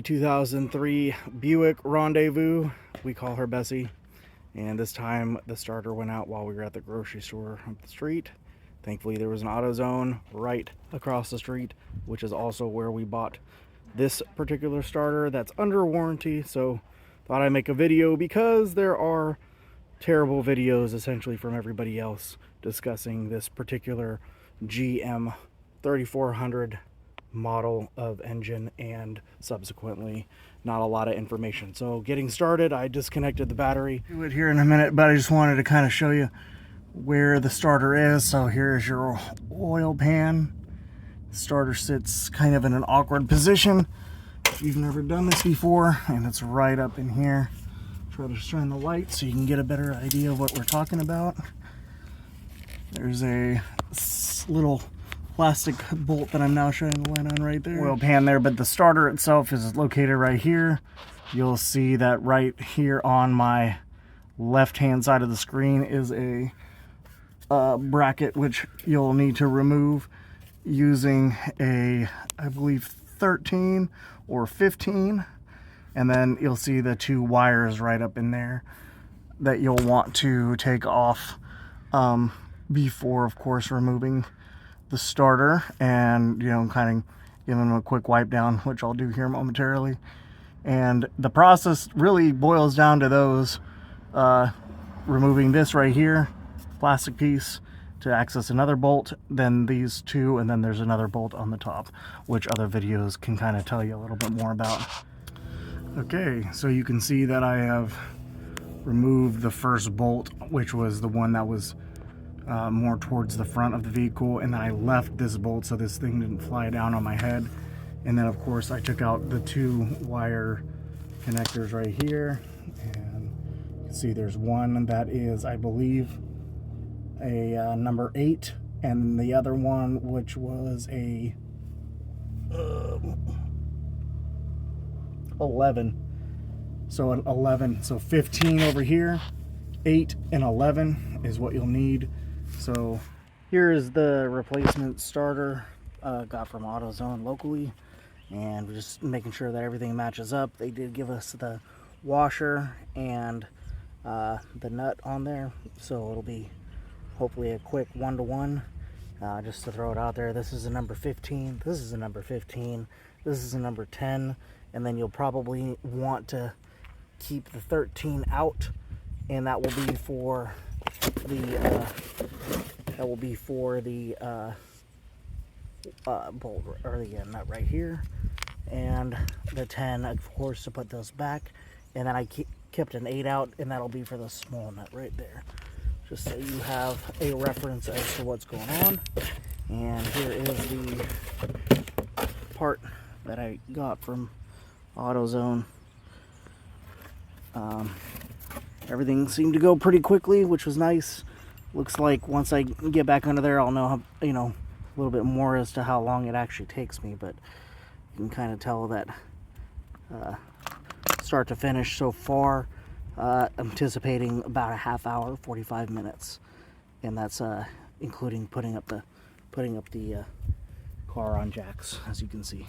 2003 Buick Rendezvous, we call her Bessie, and this time the starter went out while we were at the grocery store up the street. Thankfully there was an Autozone right across the street, which is also where we bought this particular starter that's under warranty. So thought I'd make a video because there are terrible videos essentially from everybody else discussing this particular GM 3400 model of engine, and subsequently not a lot of information. So getting started, I disconnected the battery. Do it here in a minute, but I just wanted to kind of show you where the starter is. So here's your oil pan. The starter sits kind of in an awkward position if you've never done this before, and it's right up in here. Try to shine the light so you can get a better idea of what we're talking about. There's a little plastic bolt that I'm now shining the light on right there. Oil pan there, but the starter itself is located right here. You'll see that right here on my left hand side of the screen is a bracket which you'll need to remove using a, I believe, 13 or 15, and then you'll see the two wires right up in there that you'll want to take off before, of course, removing the starter, and kind of give them a quick wipe down, which I'll do here momentarily. And the process really boils down to those removing this right here, plastic piece, to access another bolt, then these two, and then there's another bolt on the top, which other videos can kind of tell you a little bit more about. Okay, so you can see that I have removed the first bolt, which was the one that was more towards the front of the vehicle, and then I left this bolt so this thing didn't fly down on my head. And then of course I took out the two wire connectors right here, and you can see there's one that is, I believe, a number 8, and the other one which was a 11. So an 11, so 15 over here, 8 and 11 is what you'll need. So here is the replacement starter got from Autozone locally, and we're just making sure that everything matches up. They did give us the washer and the nut on there, so it'll be hopefully a quick 1-to-1. Just to throw it out there, this is a number 15, this is a number 15, this is a number 10, and then you'll probably want to keep the 13 out, and that will be for the bolt, or the nut right here, and the 10, of course, to put those back. And then I kept an 8 out, and that'll be for the small nut right there, just so you have a reference as to what's going on. And here is the part that I got from AutoZone. Everything seemed to go pretty quickly, which was nice. Looks like once I get back under there, I'll know how, a little bit more as to how long it actually takes me. But you can kind of tell that start to finish so far, I'm anticipating about a half hour, 45 minutes, and that's including putting up the car on jacks, as you can see.